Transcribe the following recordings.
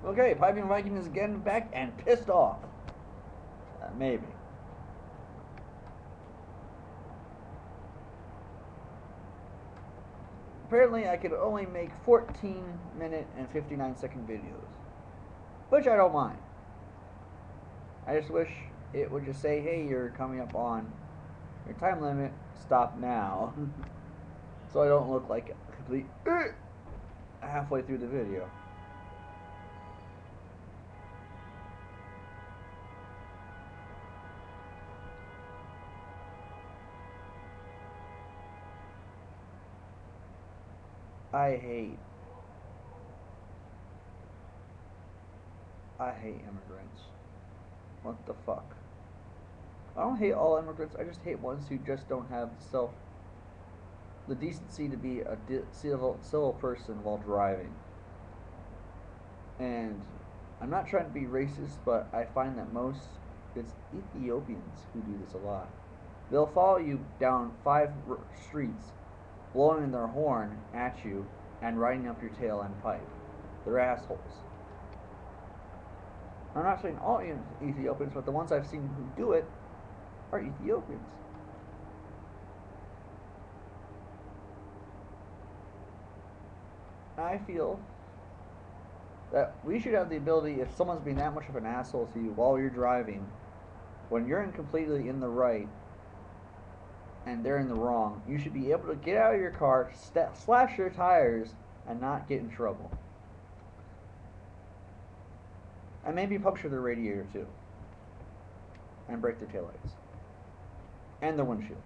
Okay, Piping Viking is again back and pissed off. Maybe. Apparently, I could only make 14-minute and 59-second videos, which I don't mind. I just wish it would just say, hey, you're coming up on your time limit, stop now. So I don't look like a complete halfway through the video. I hate immigrants. What the fuck? I don't hate all immigrants. I just hate ones who just don't have the decency to be a civil person while driving. And I'm not trying to be racist, but I find that it's Ethiopians who do this a lot. They'll follow you down 5 streets, blowing their horn at you and riding up your tail and pipe. They're assholes. I'm not saying all Ethiopians, but the ones I've seen who do it are Ethiopians. I feel that we should have the ability, if someone's being that much of an asshole to you while you're driving, when you're completely in the right and they're in the wrong, you should be able to get out of your car, slash your tires, and not get in trouble. And maybe puncture their radiator too. And break their taillights. And their windshield.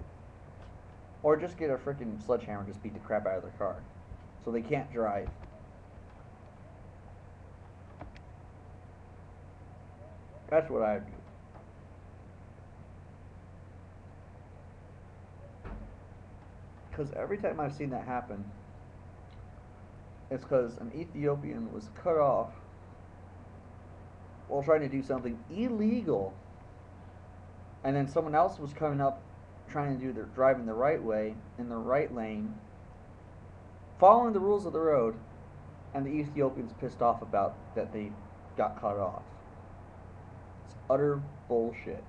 Or just get a freaking sledgehammer and just beat the crap out of their car. So they can't drive. That's what I do. Because every time I've seen that happen, it's because an Ethiopian was cut off while trying to do something illegal, and then someone else was coming up trying to do their driving the right way in the right lane, following the rules of the road, and the Ethiopians pissed off about that they got cut off. It's utter bullshit.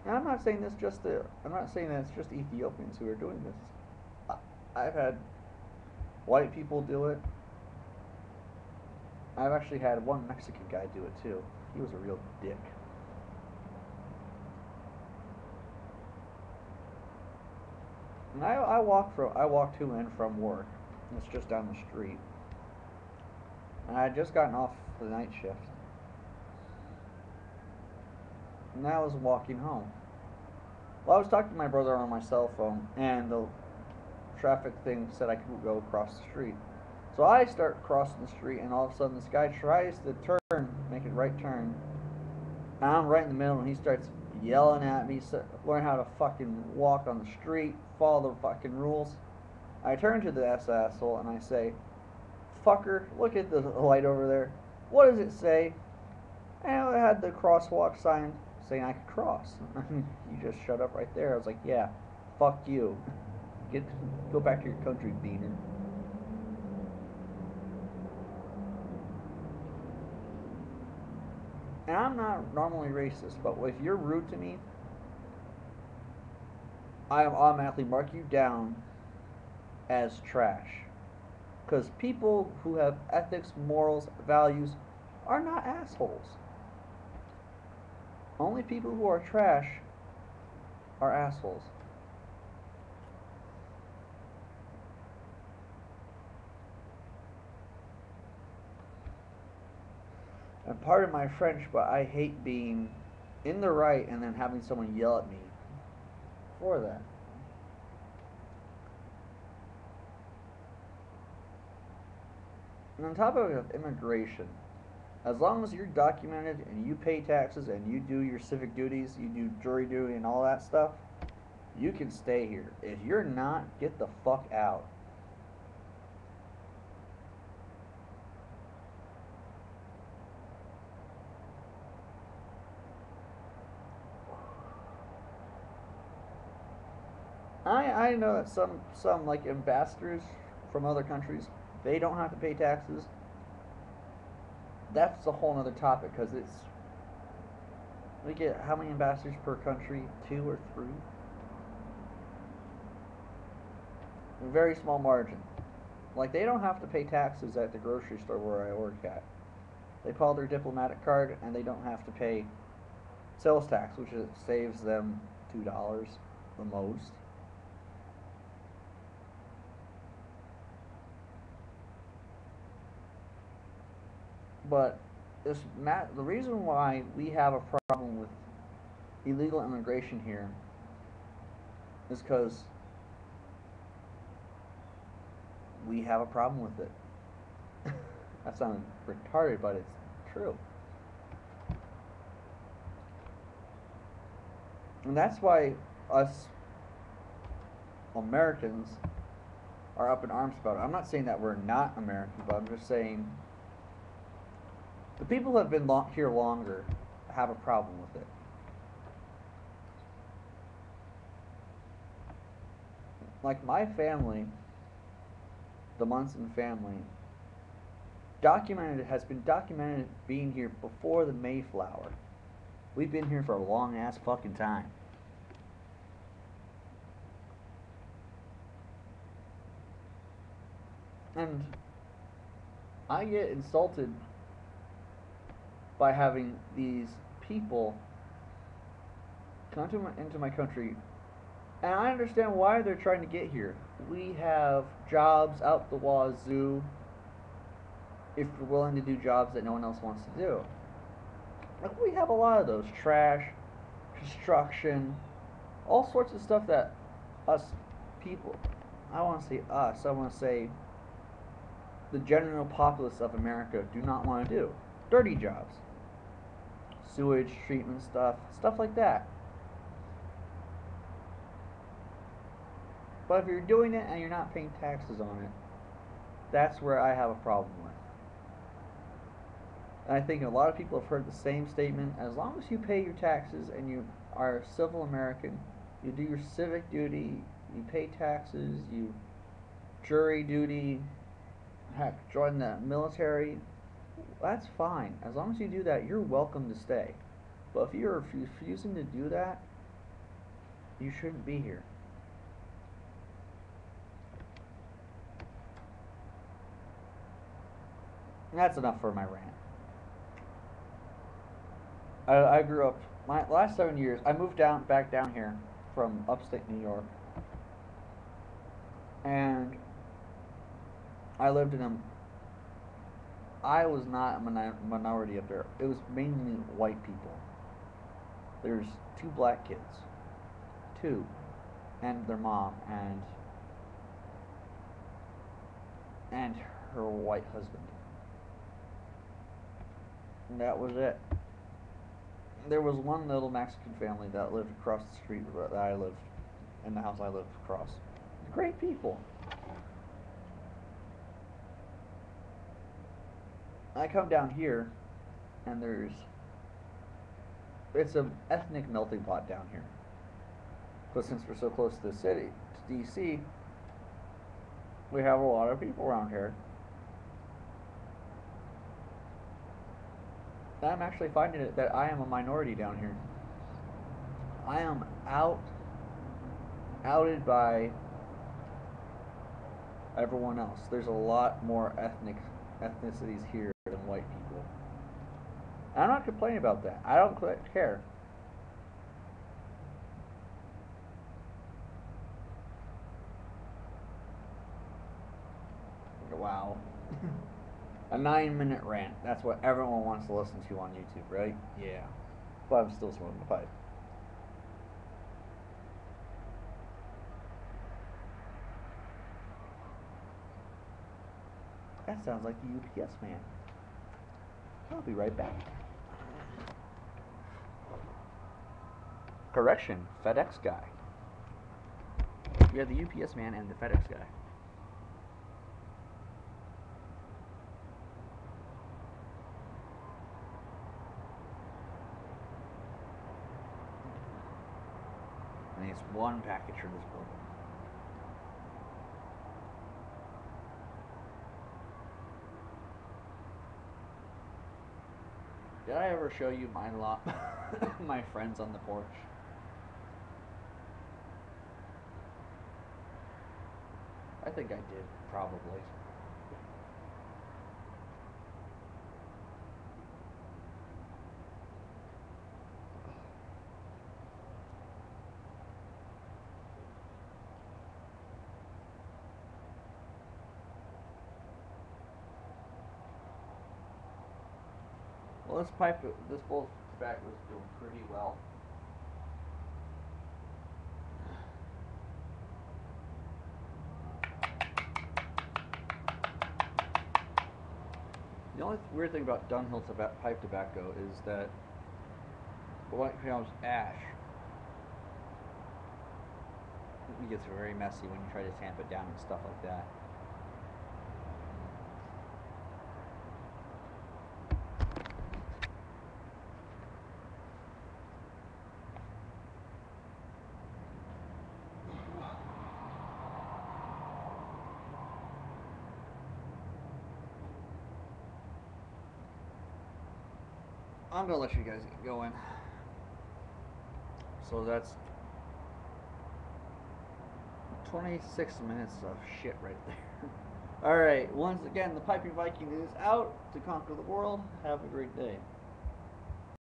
And I'm not saying that it's just Ethiopians who are doing this. I've had white people do it. I've actually had one Mexican guy do it too. He was a real dick. And I walk to and from work. It's just down the street. And I had just gotten off the night shift. And I was walking home. Well, I was talking to my brother on my cell phone, and the traffic thing said I could go across the street. So I start crossing the street, and all of a sudden this guy tries to make a right turn, and I'm right in the middle, and he starts yelling at me, learn how to fucking walk on the street, follow the fucking rules. I turn to the asshole and I say, fucker, look at the light over there. What does it say? And it had the crosswalk sign saying I could cross. You just shut up right there. I was like, yeah, fuck you. Go back to your country, beaner. And I'm not normally racist, but if you're rude to me, I automatically mark you down as trash. Because people who have ethics, morals, values are not assholes. Only people who are trash are assholes. And pardon my French, but I hate being in the right and then having someone yell at me for that. And on top of immigration, as long as you're documented and you pay taxes and you do your civic duties, you do jury duty and all that stuff, you can stay here. If you're not, get the fuck out. I know that some like ambassadors from other countries, they don't have to pay taxes. That's a whole other topic because we get how many ambassadors per country? Two or three? A very small margin. Like they don't have to pay taxes at the grocery store where I work at. They pull their diplomatic card and they don't have to pay sales tax, which saves them $2 the most. But the reason why we have a problem with illegal immigration here is because we have a problem with it. That sounds retarded, but it's true. And that's why us Americans are up in arms about it. I'm not saying that we're not American, but I'm just saying the people who have been here longer have a problem with it. Like my family, the Munson family, has been documented being here before the Mayflower. We've been here for a long ass fucking time. And I get insulted by having these people come into my country, and I understand why they're trying to get here. We have jobs out the wazoo if we're willing to do jobs that no one else wants to do. Like we have a lot of those: trash, construction, all sorts of stuff that us people, I want to say us, I want to say the general populace of America do not want to do. Dirty jobs, sewage treatment stuff like that. But if you're doing it and you're not paying taxes on it, that's where I have a problem with. And I think a lot of people have heard the same statement: as long as you pay your taxes and you are a civil American, you do your civic duty, you pay taxes, you jury duty, heck, join the military, that's fine. As long as you do that, you're welcome to stay. But if you're refusing to do that, you shouldn't be here. And that's enough for my rant. I grew up my last 7 years. I moved back down here from upstate New York, and I lived in a. I was not a minority up there. It was mainly white people. There's two black kids, two, and their mom and her white husband. And that was it. There was one little Mexican family that lived across the street that I lived in the house I lived across. Great people. I come down here, and it's an ethnic melting pot down here. But since we're so close to the city, to DC, we have a lot of people around here. I'm actually finding it that I am a minority down here. I am outed by everyone else. There's a lot more ethnicities here than white people. And I'm not complaining about that. I don't care. Wow. A 9-minute rant. That's what everyone wants to listen to on YouTube, right? Yeah. But I'm still smoking the pipe. That sounds like the UPS man. I'll be right back. Correction, FedEx guy. We have the UPS man and the FedEx guy. And it's one package from this building. Did I ever show you my lot? My friends on the porch. I think I did, probably. Well, this bowl of tobacco is doing pretty well. The only weird thing about Dunhill pipe tobacco is that when it becomes ash, it gets very messy when you try to tamp it down and stuff like that. I'm gonna let you guys get going. So that's 26 minutes of shit right there. Alright, once again, the Piping Viking is out to conquer the world. Have a great day.